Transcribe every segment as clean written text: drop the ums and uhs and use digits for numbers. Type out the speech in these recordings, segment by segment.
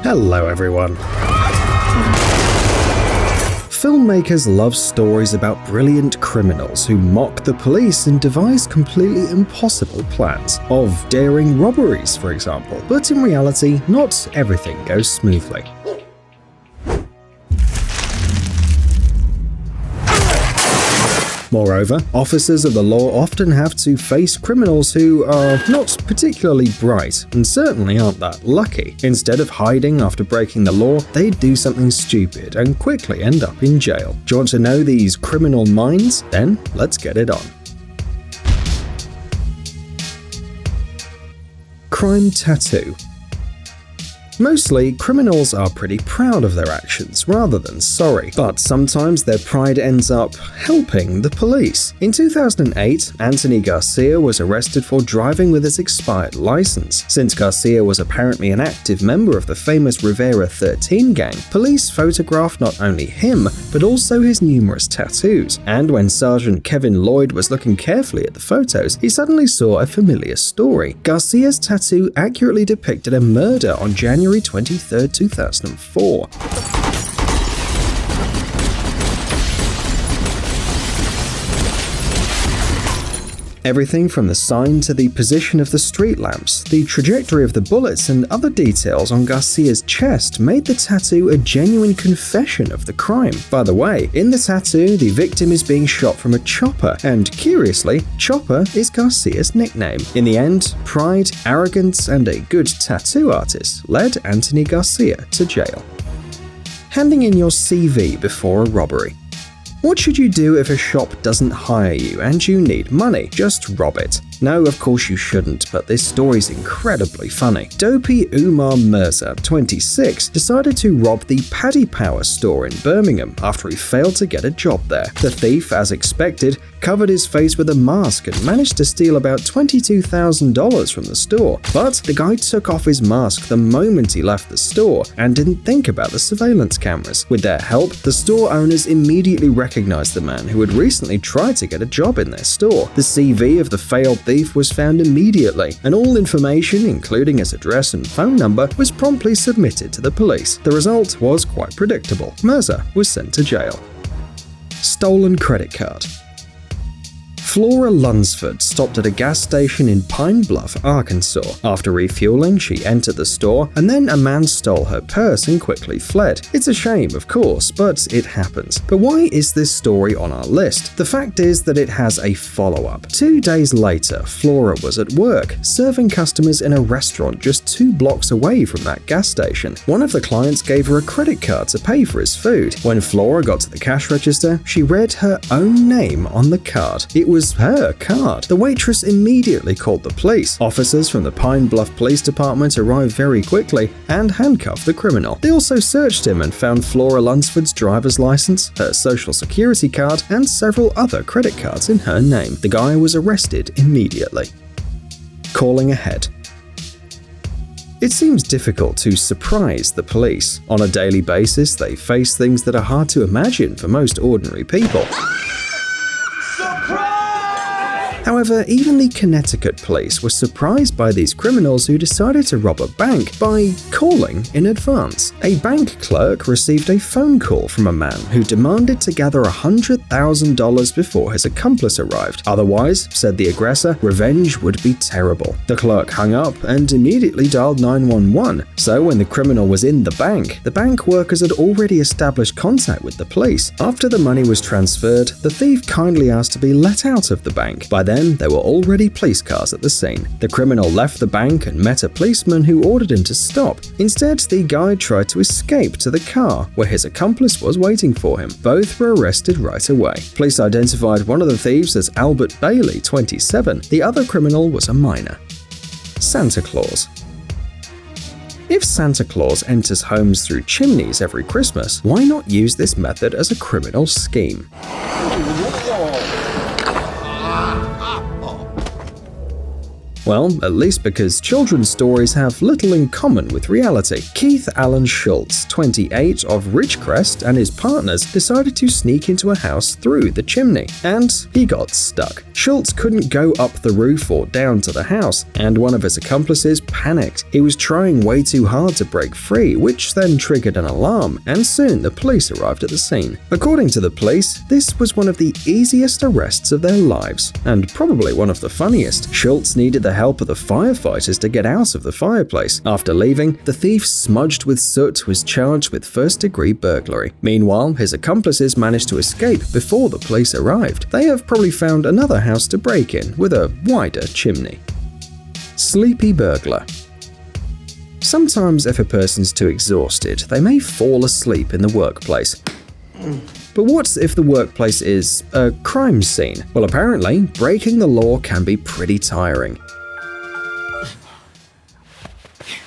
Hello everyone. Filmmakers love stories about brilliant criminals who mock the police and devise completely impossible plans, of daring robberies, for example. But in reality, not everything goes smoothly. Moreover, officers of the law often have to face criminals who are not particularly bright and certainly aren't that lucky. Instead of hiding after breaking the law, they do something stupid and quickly end up in jail. Do you want to know these criminal minds? Then let's get it on. Crime tattoo. Mostly, criminals are pretty proud of their actions rather than sorry, but sometimes their pride ends up helping the police. In 2008, Anthony Garcia was arrested for driving with his expired license. Since Garcia was apparently an active member of the famous Rivera 13 gang, police photographed not only him, but also his numerous tattoos. And when Sergeant Kevin Lloyd was looking carefully at the photos, he suddenly saw a familiar story. Garcia's tattoo accurately depicted a murder on January 23, 2004. Everything from the sign to the position of the street lamps, the trajectory of the bullets, and other details on Garcia's chest made the tattoo a genuine confession of the crime. By the way, in the tattoo, the victim is being shot from a chopper, and curiously, chopper is Garcia's nickname. In the end, pride, arrogance, and a good tattoo artist led Anthony Garcia to jail. Handing in your CV before a robbery. What should you do if a shop doesn't hire you and you need money? Just rob it. No, of course you shouldn't, but this story's incredibly funny. Dopey Umar Mirza, 26, decided to rob the Paddy Power store in Birmingham after he failed to get a job there. The thief, as expected, covered his face with a mask and managed to steal about $22,000 from the store. But the guy took off his mask the moment he left the store and didn't think about the surveillance cameras. With their help, the store owners immediately recognized the man who had recently tried to get a job in their store. The CV of the failed thief was found immediately, and all information, including his address and phone number, was promptly submitted to the police. The result was quite predictable. Mirza was sent to jail. Stolen credit card. Flora Lunsford stopped at a gas station in Pine Bluff, Arkansas. After refueling, she entered the store, and then a man stole her purse and quickly fled. It's a shame, of course, but it happens. But why is this story on our list? The fact is that it has a follow-up. 2 days later, Flora was at work, serving customers in a restaurant just 2 blocks away from that gas station. One of the clients gave her a credit card to pay for his food. When Flora got to the cash register, she read her own name on the card. It was her card. The waitress immediately called the police. Officers from the Pine Bluff Police Department arrived very quickly and handcuffed the criminal. They also searched him and found Flora Lunsford's driver's license, her social security card, and several other credit cards in her name. The guy was arrested immediately. Calling ahead. It seems difficult to surprise the police. On a daily basis, they face things that are hard to imagine for most ordinary people. However, even the Connecticut police were surprised by these criminals who decided to rob a bank by calling in advance. A bank clerk received a phone call from a man who demanded to gather $100,000 before his accomplice arrived. Otherwise, said the aggressor, revenge would be terrible. The clerk hung up and immediately dialed 911. So when the criminal was in the bank workers had already established contact with the police. After the money was transferred, the thief kindly asked to be let out of the bank. By then, there were already police cars at the scene. The criminal left the bank and met a policeman who ordered him to stop. Instead, the guy tried to escape to the car, where his accomplice was waiting for him. Both were arrested right away. Police identified one of the thieves as Albert Bailey, 27. The other criminal was a minor. Santa Claus. If Santa Claus enters homes through chimneys every Christmas, why not use this method as a criminal scheme? Well, at least because children's stories have little in common with reality. Keith Allen Schultz, 28, of Ridgecrest, and his partners decided to sneak into a house through the chimney, and he got stuck. Schultz couldn't go up the roof or down to the house, and one of his accomplices panicked. He was trying way too hard to break free, which then triggered an alarm, and soon the police arrived at the scene. According to the police, this was one of the easiest arrests of their lives, and probably one of the funniest. Schultz needed the help of the firefighters to get out of the fireplace. After leaving, the thief, smudged with soot, was charged with first-degree burglary. Meanwhile, his accomplices managed to escape before the police arrived. They have probably found another house to break in with a wider chimney. Sleepy burglar. Sometimes if a person's too exhausted, they may fall asleep in the workplace. But what if the workplace is a crime scene? Well, apparently, breaking the law can be pretty tiring.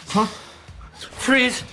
Huh? Freeze!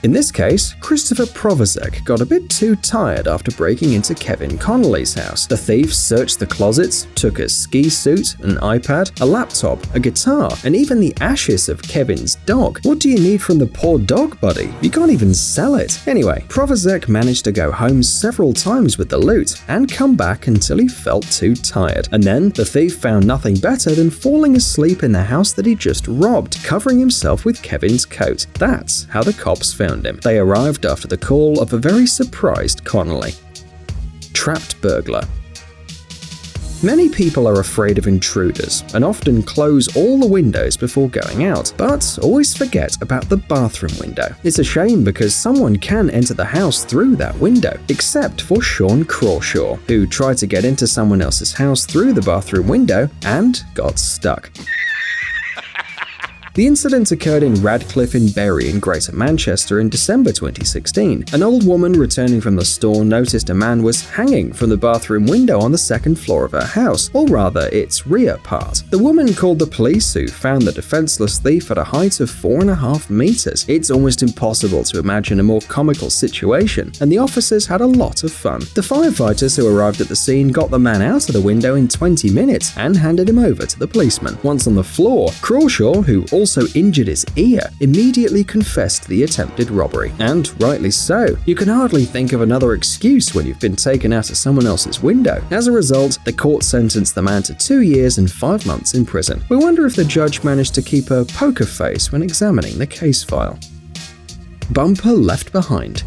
In this case, Christopher Provozek got a bit too tired after breaking into Kevin Connolly's house. The thief searched the closets, took a ski suit, an iPad, a laptop, a guitar, and even the ashes of Kevin's dog. What do you need from the poor dog, buddy? You can't even sell it. Anyway, Provozek managed to go home several times with the loot and come back until he felt too tired. And then the thief found nothing better than falling asleep in the house that he just robbed, covering himself with Kevin's coat. That's how the cops found him. They arrived after the call of a very surprised Connolly. Trapped burglar. Many people are afraid of intruders and often close all the windows before going out, but always forget about the bathroom window. It's a shame because someone can enter the house through that window, except for Sean Crawshaw, who tried to get into someone else's house through the bathroom window and got stuck. The incident occurred in Radcliffe in Bury in Greater Manchester in December 2016. An old woman returning from the store noticed a man was hanging from the bathroom window on the second floor of her house, or rather its rear part. The woman called the police, who found the defenseless thief at a height of 4.5 meters. It's almost impossible to imagine a more comical situation, and the officers had a lot of fun. The firefighters who arrived at the scene got the man out of the window in 20 minutes and handed him over to the policeman. Once on the floor, Crawshaw, who also injured his ear, immediately confessed the attempted robbery. And rightly so. You can hardly think of another excuse when you've been taken out of someone else's window. As a result, the court sentenced the man to 2 years and 5 months in prison. We wonder if the judge managed to keep a poker face when examining the case file. Bumper left behind.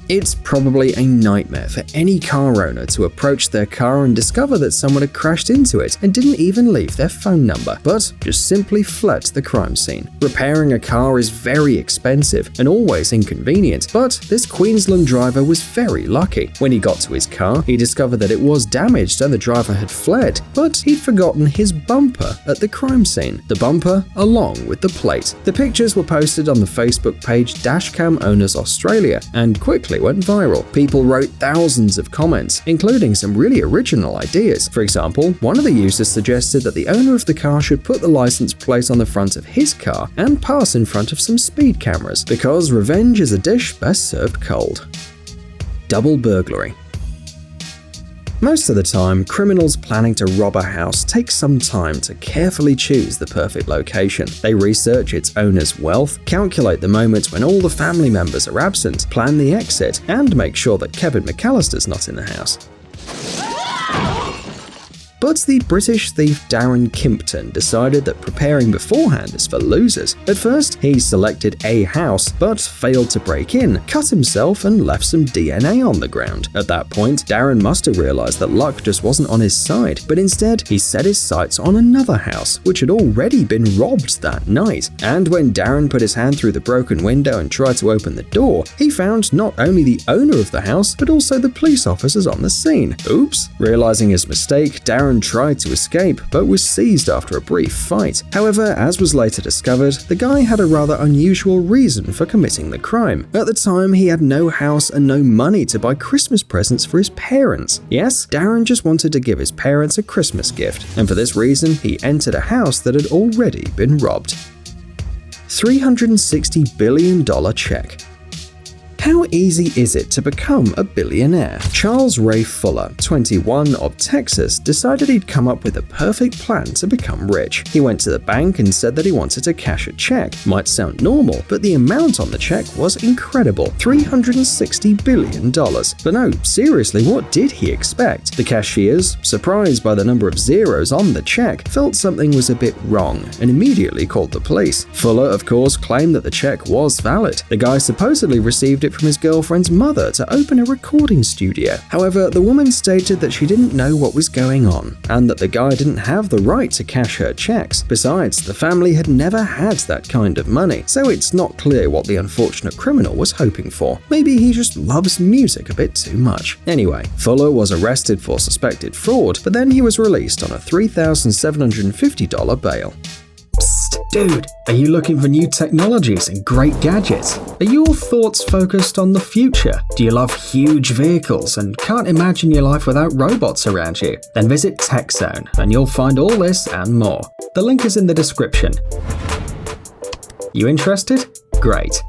It's probably a nightmare for any car owner to approach their car and discover that someone had crashed into it and didn't even leave their phone number, but just simply fled the crime scene. Repairing a car is very expensive and always inconvenient, but this Queensland driver was very lucky. When he got to his car, he discovered that it was damaged and the driver had fled, but he'd forgotten his bumper at the crime scene. The bumper along with the plate. The pictures were posted on the Facebook page Dashcam Owners Australia and quickly went viral. People wrote thousands of comments, including some really original ideas. For example, one of the users suggested that the owner of the car should put the license plate on the front of his car and pass in front of some speed cameras, because revenge is a dish best served cold. Double burglary. Most of the time, criminals planning to rob a house take some time to carefully choose the perfect location. They research its owner's wealth, calculate the moment when all the family members are absent, plan the exit, and make sure that Kevin McAllister's not in the house. But the British thief Darren Kimpton decided that preparing beforehand is for losers. At first, he selected a house, but failed to break in, cut himself, and left some DNA on the ground. At that point, Darren must have realized that luck just wasn't on his side, but instead, he set his sights on another house, which had already been robbed that night. And when Darren put his hand through the broken window and tried to open the door, he found not only the owner of the house, but also the police officers on the scene. Oops! Realizing his mistake, Darren tried to escape, but was seized after a brief fight. However, as was later discovered, the guy had a rather unusual reason for committing the crime. At the time, he had no house and no money to buy Christmas presents for his parents. Yes, Darren just wanted to give his parents a Christmas gift, and for this reason, he entered a house that had already been robbed. $360 billion check. How easy is it to become a billionaire? Charles Ray Fuller, 21, of Texas, decided he'd come up with a perfect plan to become rich. He went to the bank and said that he wanted to cash a check. Might sound normal, but the amount on the check was incredible, $360 billion. But no, seriously, what did he expect? The cashiers, surprised by the number of zeros on the check, felt something was a bit wrong and immediately called the police. Fuller, of course, claimed that the check was valid. The guy supposedly received it from his girlfriend's mother to open a recording studio. However, the woman stated that she didn't know what was going on and that the guy didn't have the right to cash her checks. Besides, the family had never had that kind of money, so it's not clear what the unfortunate criminal was hoping for. Maybe he just loves music a bit too much. Anyway, Fuller was arrested for suspected fraud, but then he was released on a $3,750 bail. Psst, dude, are you looking for new technologies and great gadgets? Are your thoughts focused on the future? Do you love huge vehicles and can't imagine your life without robots around you? Then visit TechZone and you'll find all this and more. The link is in the description. You interested? Great.